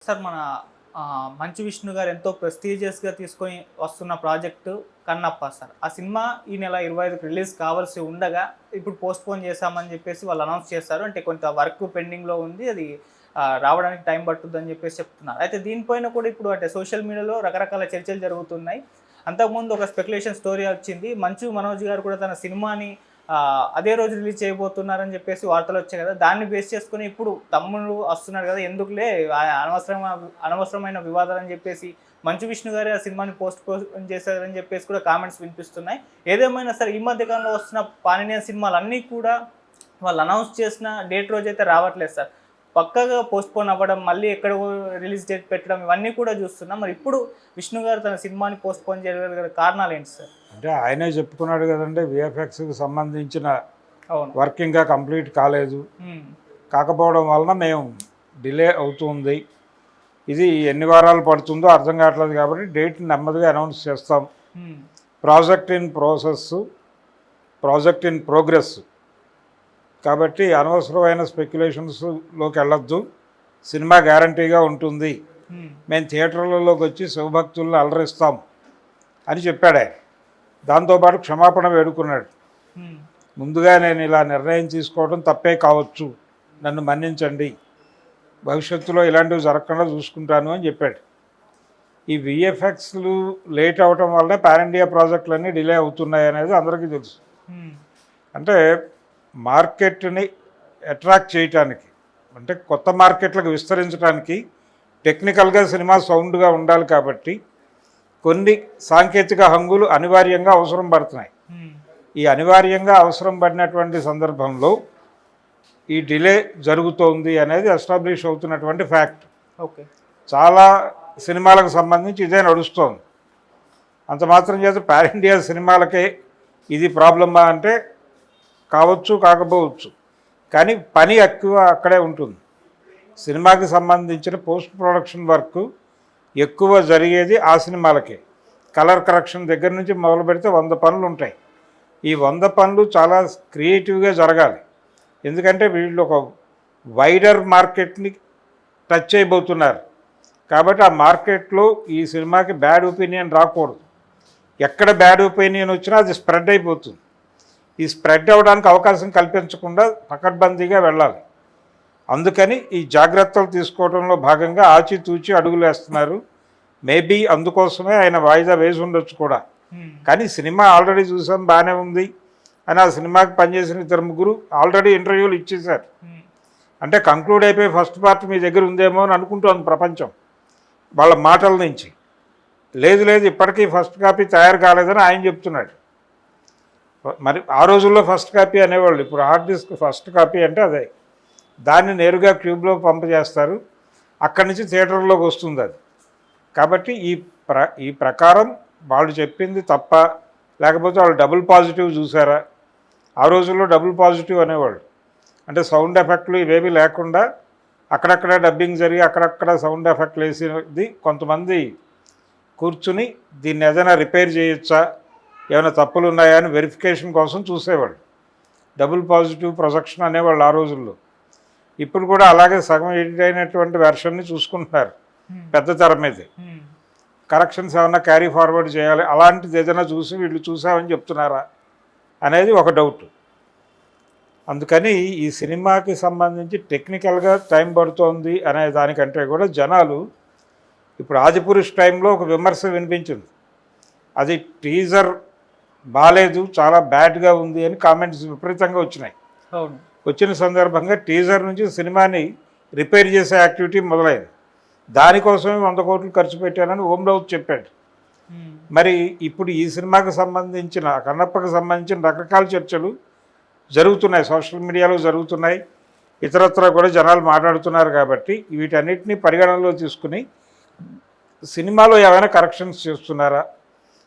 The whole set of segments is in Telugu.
సార్ మన మంచు విష్ణు గారు ఎంతో ప్రెస్టీజియస్‌గా తీసుకొని వస్తున్న ప్రాజెక్టు 'కన్నప్ప' సార్. ఆ సినిమా ఈ నెల 25కి రిలీజ్ కావాల్సి ఉండగా, ఇప్పుడు పోస్ట్‌పోన్ చేశామని చెప్పేసి వాళ్ళు అనౌన్స్ చేశారు. అంటే కొంత వర్క్ పెండింగ్‌లో ఉంది. అది రావడానికి టైం పట్టుద్దని చెప్పేసి చెప్తున్నారు. అయితే దీనిపైన కూడా ఇప్పుడు అంటే సోషల్ మీడియాలో రకరకాల చర్చలు జరుగుతున్నాయి. అంతకుముందు ఒక స్పెక్యులేషన్ స్టోరీ వచ్చింది. మంచు మనోజ్ గారు కూడా తన సినిమాని అదే రోజు రిలీజ్ చేయబోతున్నారని చెప్పేసి వార్తలొచ్చాయి కదా! దాన్ని బేస్ చేసుకొని ఇప్పుడు తమ్ముడు వస్తున్నాడు కదా! ఎందుకులే అనవసరమైన వివాదాలని చెప్పేసి మంచు విష్ణు గారే ఆ సినిమాని పోస్ట్‌పోన్ చేశారని చెప్పేసి కూడా కామెంట్స్ వినిపిస్తున్నాయి. ఏదేమైనా సరే ఈ మధ్య కాలంలో వస్తున్న పాన్ ఇండియన్ సినిమాలన్నీ కూడా వాళ్ళు అనౌన్స్ చేసిన డేట్ రోజైతే రావట్లేదు సార్. పక్కాగా పోస్ట్‌పోన్ అవ్వడం, మళ్ళీ ఎక్కడో రిలీజ్ డేట్ పెట్టడం ఇవన్నీ కూడా చూస్తున్నాం. మరి ఇప్పుడు విష్ణు గారు తన సినిమాని పోస్ట్‌పోన్ చేయగల కారణాలేంటి సార్? అంటే ఆయనే చెప్పుకున్నాడు కదండి, విఎఫ్ఎక్స్కి సంబంధించిన అవును. వర్క్ ఇంకా కంప్లీట్ కాలేదు, కాకపోవడం వలన మేము డిలే అవుతుంది, ఇది ఎన్ని వారాలు పడుతుందో అర్థం కావట్లేదు కాబట్టి డేట్ నెమ్మదిగా అనౌన్స్ చేస్తాం, ప్రాజెక్ట్ ఇన్ ప్రోగ్రెస్ కాబట్టి అనవసరమైన స్పెక్యులేషన్స్లోకి వెళ్ళొద్దు, సినిమా గ్యారంటీగా ఉంటుంది, మేము థియేటర్లలోకి వచ్చి శివభక్తులను అలరిస్తాం అని చెప్పాడు ఆయన. దాంతోపాటు క్షమాపణ వేడుకున్నాడు. ముందుగా నేను ఇలా నిర్ణయం తీసుకోవడం తప్పే కావచ్చు, నన్ను మన్నించండి, భవిష్యత్తులో ఇలాంటివి జరగకుండా చూసుకుంటాను అని చెప్పాడు. ఈ విఎఫ్ఎక్స్లు లేట్ అవటం వల్లనే పాన్ ఇండియా ప్రాజెక్టులన్నీ డిలే అవుతున్నాయి అనేది అందరికీ తెలుసు. అంటే మార్కెట్ని అట్రాక్ట్ చేయటానికి, అంటే కొత్త మార్కెట్లకు విస్తరించడానికి టెక్నికల్గా సినిమా సౌండ్గా ఉండాలి కాబట్టి కొన్ని సాంకేతిక హంగులు అనివార్యంగా అవసరం పడుతున్నాయి. ఈ అనివార్యంగా అవసరం పడినటువంటి సందర్భంలో ఈ డిలే జరుగుతోంది అనేది ఎస్టాబ్లిష్ అవుతున్నటువంటి ఫ్యాక్ట్. ఓకే, చాలా సినిమాలకు సంబంధించి ఇదే నడుస్తోంది. అంత మాత్రం చేత పాన్ ఇండియా సినిమాలకే ఇది ప్రాబ్లమా అంటే కావచ్చు, కాకపోవచ్చు, కానీ పని ఎక్కువ అక్కడే ఉంటుంది. సినిమాకి సంబంధించిన పోస్ట్ ప్రొడక్షన్ వర్క్ ఎక్కువ జరిగేది ఆ సినిమాలకే. కలర్ కరెక్షన్ దగ్గర నుంచి మొదలు పెడితే 100 పనులు ఉంటాయి. ఈ 100 పనులు చాలా క్రియేటివ్గా జరగాలి. ఎందుకంటే వీళ్ళు ఒక వైడర్ మార్కెట్ని టచ్ చేయబోతున్నారు కాబట్టి ఆ మార్కెట్లో ఈ సినిమాకి బ్యాడ్ ఒపీనియన్ రాకూడదు. ఎక్కడ బ్యాడ్ ఒపీనియన్ వచ్చినా అది స్ప్రెడ్ అయిపోతుంది. ఈ స్ప్రెడ్ అవ్వడానికి అవకాశం కల్పించకుండా పకడ్బందీగా వెళ్ళాలి. అందుకని ఈ జాగ్రత్తలు తీసుకోవడంలో భాగంగా ఆచితూచి అడుగులు వేస్తున్నారు. మేబీ అందుకోసమే ఆయన వాయిదా వేసి ఉండొచ్చు కూడా. కానీ సినిమా ఆల్రెడీ చూసాం, బాగానే ఉంది అని ఆ సినిమాకి పనిచేసిన 2-3 ఆల్రెడీ ఇంటర్వ్యూలు ఇచ్చేశారు. అంటే కంక్లూడ్ అయిపోయి ఫస్ట్ పార్ట్ మీ దగ్గర ఉందేమో అని అనుకుంటోంది ప్రపంచం వాళ్ళ మాటల నుంచి. లేదు లేదు, ఇప్పటికీ ఫస్ట్ కాపీ తయారు కాలేదని ఆయన చెప్తున్నాడు. మరి ఆ రోజుల్లో ఫస్ట్ కాపీ అనేవాళ్ళు, ఇప్పుడు హార్డ్ డిస్క్ ఫస్ట్ కాపీ అంటే అదే. దాన్ని నేరుగా క్యూబ్లో పంప్ చేస్తారు, అక్కడి నుంచి థియేటర్లోకి వస్తుంది అది. కాబట్టి ఈ ప్రకారం వాళ్ళు చెప్పింది తప్ప, లేకపోతే వాళ్ళు డబుల్ పాజిటివ్ చూసారా? ఆ రోజుల్లో డబుల్ పాజిటివ్ అనేవాళ్ళు, అంటే సౌండ్ ఎఫెక్ట్లు ఇవేవి లేకుండా అక్కడక్కడ డబ్బింగ్ జరిగి అక్కడక్కడ సౌండ్ ఎఫెక్ట్లు వేసేది కొంతమంది కూర్చుని దీన్ని ఏదైనా రిపేర్ చేయొచ్చా, ఏమైనా తప్పులు ఉన్నాయా అని వెరిఫికేషన్ కోసం చూసేవాళ్ళు. డబుల్ పాజిటివ్ ప్రొజెక్షన్ అనేవాళ్ళు ఆ రోజుల్లో. ఇప్పుడు కూడా అలాగే సగం ఎడిట్ అయినటువంటి వెర్షన్ని చూసుకుంటున్నారు పెద్ద తెర మీదే. కరెక్షన్స్ ఏమన్నా క్యారీ ఫార్వర్డ్ చేయాలి, అలాంటిది ఏదైనా చూసి వీళ్ళు చూసామని చెప్తున్నారా అనేది ఒక డౌట్. అందుకని ఈ సినిమాకి సంబంధించి టెక్నికల్గా టైం పడుతోంది అనే దానికంటే కూడా జనాలు ఇప్పుడు ఆదిపురుష్ టైంలో ఒక విమర్శ వినిపించింది, అది టీజర్ బాలేదు, చాలా బ్యాడ్గా ఉంది అని కామెంట్స్ విపరీతంగా వచ్చినాయి. అవును, వచ్చిన సందర్భంగా టీజర్ నుంచి సినిమాని రిపేర్ చేసే యాక్టివిటీ మొదలైంది. దానికోసమే 100 కోట్లు ఖర్చు పెట్టానని ఓం రావుత్ చెప్పాడు. మరి ఇప్పుడు ఈ సినిమాకి సంబంధించిన, కన్నప్పకి సంబంధించిన రకరకాల చర్చలు జరుగుతున్నాయి, సోషల్ మీడియాలో జరుగుతున్నాయి, ఇతరత్ర కూడా జనాలు మాట్లాడుతున్నారు. కాబట్టి వీటన్నిటిని పరిగణనలో తీసుకుని సినిమాలో ఏమైనా కరెక్షన్స్ చేస్తున్నారా,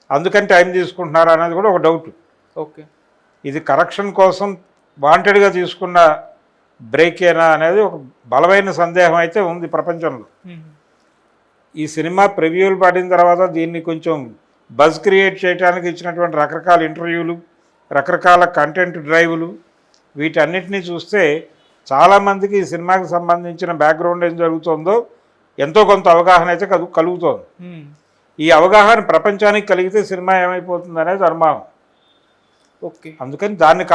అందుకని టైం తీసుకుంటున్నారా అనేది కూడా ఒక డౌట్. ఓకే, ఇది కరెక్షన్ కోసం వాంటెడ్గా తీసుకున్న బ్రేకేనా అనేది ఒక బలమైన సందేహం అయితే ఉంది ప్రపంచంలో. ఈ సినిమా ప్రివ్యూలు పడిన తర్వాత దీన్ని కొంచెం బజ్ క్రియేట్ చేయడానికి ఇచ్చినటువంటి రకరకాల ఇంటర్వ్యూలు, రకరకాల కంటెంట్ డ్రైవ్లు, వీటన్నిటినీ చూస్తే చాలామందికి ఈ సినిమాకి సంబంధించిన బ్యాక్గ్రౌండ్ ఏం జరుగుతుందో ఎంతో కొంత అవగాహన అయితే కలుగుతోంది. ఈ అవగాహన ప్రపంచానికి కలిగితే సినిమా ఏమైపోతుంది అనేది అనుమానం. ఓకే. అందుకని దాన్ని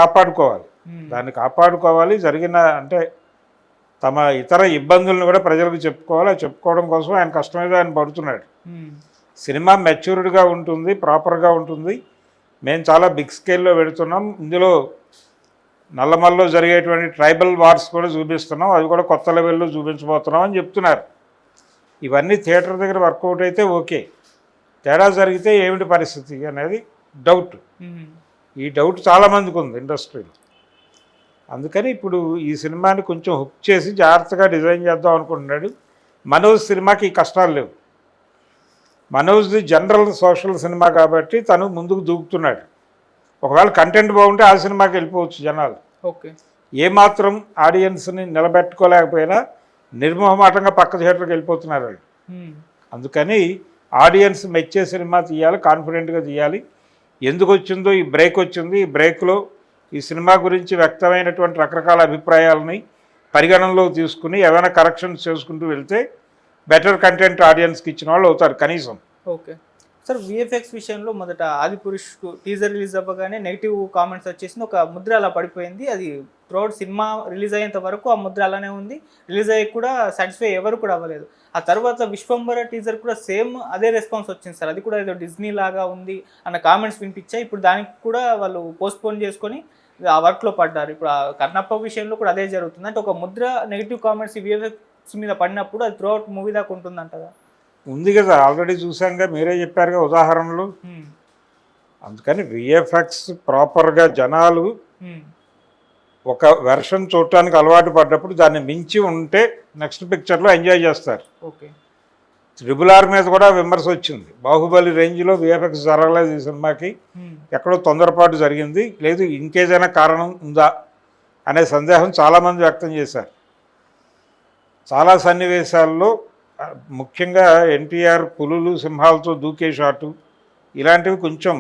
కాపాడుకోవాలి. జరిగిన అంటే తమ ఇతర ఇబ్బందులను కూడా ప్రజలకు చెప్పుకోవాలి. చెప్పుకోవడం కోసం ఆయన కష్టం మీద ఆయన పడుతున్నాడు. సినిమా మెచ్యూర్డ్గా ఉంటుంది, ప్రాపర్గా ఉంటుంది. మేము చాలా బిగ్ స్కేల్లో పెడుతున్నాం. ఇందులో నల్లమల్లో జరిగేటువంటి ట్రైబల్ వార్స్ కూడా చూపిస్తున్నాం, అవి కూడా కొత్త లెవెల్లో చూపించబోతున్నాం అని చెప్తున్నారు. ఇవన్నీ థియేటర్ దగ్గర వర్కౌట్ అయితే ఓకే, తేడా జరిగితే ఏమిటి పరిస్థితి అనేది డౌట్. ఈ డౌట్ చాలామందికి ఉంది ఇండస్ట్రీలో. అందుకని ఇప్పుడు ఈ సినిమాని కొంచెం హుక్ చేసి జాగ్రత్తగా డిజైన్ చేద్దాం అనుకుంటున్నాడు. మనోజ్ సినిమాకి ఈ కష్టాలు లేవు. మనోజ్ది జనరల్ సోషల్ సినిమా కాబట్టి తను ముందుకు దూకుతున్నాడు. ఒకవేళ కంటెంట్ బాగుంటే ఆ సినిమాకి వెళ్ళిపోవచ్చు జనాలు. ఓకే. ఏమాత్రం ఆడియన్స్ని నిలబెట్టుకోలేకపోయినా నిర్మోహమాటంగా పక్క థియేటర్కి వెళ్ళిపోతున్నారు వాళ్ళు. అందుకని ఆడియన్స్ మెచ్చే సినిమా తీయాలి, కాన్ఫిడెంట్గా తీయాలి. ఎందుకు వచ్చిందో ఈ బ్రేక్ వచ్చింది. ఈ బ్రేక్లో ఈ సినిమా గురించి వ్యక్తమైనటువంటి రకరకాల అభిప్రాయాలని పరిగణనలో తీసుకుని ఏమైనా కరెక్షన్స్ చేసుకుంటూ వెళ్తే బెటర్ కంటెంట్ ఆడియన్స్కి ఇచ్చిన వాళ్ళు అవుతారు కనీసం. ఓకే సార్, విఎఫ్ఎక్స్ విషయంలో మొదట ఆదిపురుష్ టీజర్ రిలీజ్ అవ్వగానే నెగిటివ్ కామెంట్స్ వచ్చేసింది, ఒక ముద్ర అలా పడిపోయింది. అది త్రూఅవుట్ సినిమా రిలీజ్ అయ్యేంత వరకు ఆ ముద్ర అలానే ఉంది. రిలీజ్ అయ్యి కూడా సాటిస్ఫై ఎవరు కూడా అవ్వలేదు. ఆ తర్వాత విశ్వంబర టీజర్ కూడా సేమ్ అదే రెస్పాన్స్ వచ్చింది సార్. అది కూడా ఏదో డిజ్నీ లాగా ఉంది అన్న కామెంట్స్ వినిపించాయి. ఇప్పుడు దానికి కూడా వాళ్ళు పోస్ట్పోన్ చేసుకొని ఆ వర్క్లో పడ్డారు. ఇప్పుడు ఆ కన్నప్ప విషయంలో కూడా అదే జరుగుతుంది. అంటే ఒక ముద్ర నెగిటివ్ కామెంట్స్ విఎఫ్ఎక్స్ మీద పడినప్పుడు అది త్రూఅవుట్ మూవీ దాకా ఉంటుందంటగా. ఉంది కదా, ఆల్రెడీ చూసాంగా, మీరే చెప్పారుగా ఉదాహరణలు. అందుకని విఎఫ్ఎక్స్ ప్రాపర్గా జనాలు ఒక వెర్షన్ చూడటానికి అలవాటు పడ్డప్పుడు దాన్ని మించి ఉంటే నెక్స్ట్ పిక్చర్లో ఎంజాయ్ చేస్తారు. ఓకే. RRR మీద కూడా విమర్శ వచ్చింది. బాహుబలి రేంజ్లో విఎఫ్ఎక్స్ జరగలేదు ఈ సినిమాకి, ఎక్కడో తొందరపాటు జరిగింది, లేదు ఇంకేదైనా కారణం ఉందా అనే సందేహం చాలామంది వ్యక్తం చేశారు. చాలా సన్నివేశాల్లో ముఖ్యంగా ఎన్టీఆర్ పులులు సింహాలతో దూకే షాటు ఇలాంటివి కొంచెం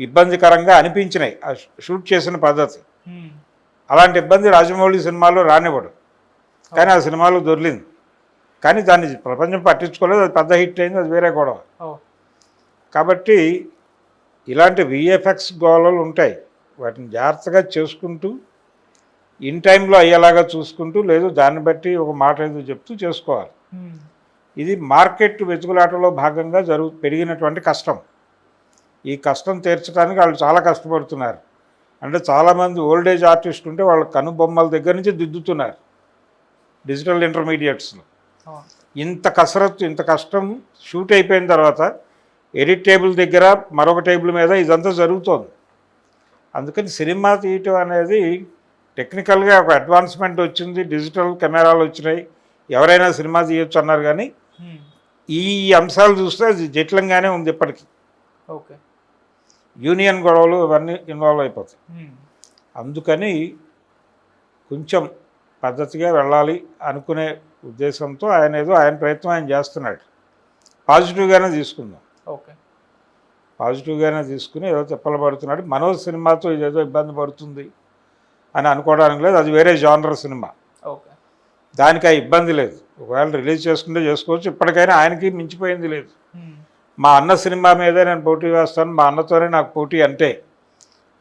ఇబ్బందికరంగా అనిపించినాయి ఆ షూట్ చేసిన పద్ధతి. అలాంటి ఇబ్బంది రాజమౌళి సినిమాలో రానివ్వడు, కానీ ఆ సినిమాలో దొరికింది. కానీ దాన్ని ప్రపంచం పట్టించుకోలేదు, అది పెద్ద హిట్ అయింది, అది వేరే గొడవ. కాబట్టి ఇలాంటి విఎఫ్ఎక్స్ గోళలు ఉంటాయి, వాటిని జాగ్రత్తగా చేసుకుంటూ ఇన్ టైంలో అయ్యేలాగా చూసుకుంటూ, లేదు దాన్ని బట్టి ఒక మాట ఏదో చెప్తూ చేసుకోవాలి. ఇది మార్కెట్ వెతుకులాటలో భాగంగా పెరిగినటువంటి కష్టం. ఈ కష్టం తీర్చడానికి వాళ్ళు చాలా కష్టపడుతున్నారు. అంటే చాలామంది ఓల్డేజ్ ఆర్టిస్ట్ ఉంటే వాళ్ళ కనుబొమ్మల దగ్గర నుంచి దిద్దుతున్నారు డిజిటల్ ఇంటర్మీడియట్స్లో. ఇంత కసరత్తు, ఇంత కష్టం షూట్ అయిపోయిన తర్వాత ఎడిట్ టేబుల్ దగ్గర మరొక టేబుల్ మీద ఇదంతా జరుగుతోంది. అందుకని సినిమా తీయటం అనేది టెక్నికల్గా ఒక అడ్వాన్స్మెంట్ వచ్చింది, డిజిటల్ కెమెరాలు వచ్చినాయి, ఎవరైనా సినిమా తీయొచ్చు అన్నారు. కానీ ఈ అంశాలు చూస్తే అది జటిలంగానే ఉంది ఇప్పటికీ. ఓకే. యూనియన్ గొడవలు ఇవన్నీ ఇన్వాల్వ్ అయిపోతాయి. అందుకని కొంచెం పద్ధతిగా వెళ్ళాలి అనుకునే ఉద్దేశంతో ఆయన ప్రయత్నం ఆయన చేస్తున్నాడు. పాజిటివ్గానే తీసుకుందాం. ఓకే. పాజిటివ్గానే తీసుకుని ఏదో తిప్పలు పడుతున్నాడు. మనోజ్ సినిమాతో ఇదేదో ఇబ్బంది పడుతుంది అని అనుకోవడానికి లేదు, అది వేరే జానర్ సినిమా. ఓకే. దానికి ఆ ఇబ్బంది లేదు. ఒకవేళ రిలీజ్ చేసుకుంటే చేసుకోవచ్చు. ఇప్పటికైనా ఆయనకి మించిపోయింది లేదు. మా అన్న సినిమా మీదే నేను పోటీ వేస్తాను, మా అన్నతోనే నాకు పోటీ అంటే,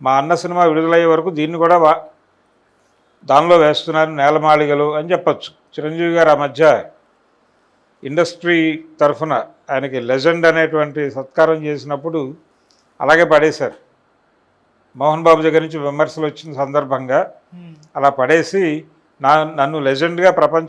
మా అన్న సినిమా విడుదలయ్యే వరకు దీన్ని కూడా దానిలో వేస్తున్నారు నేలమాళిగలు అని చెప్పచ్చు. చిరంజీవి గారు ఆ మధ్య ఇండస్ట్రీ తరఫున ఆయనకి లెజెండ్ అనేటువంటి సత్కారం చేసినప్పుడు అలాగే పడేశారు. మోహన్ బాబు దగ్గర నుంచి విమర్శలు వచ్చిన సందర్భంగా అలా పడేసి నన్ను లెజెండ్గా ప్రపంచం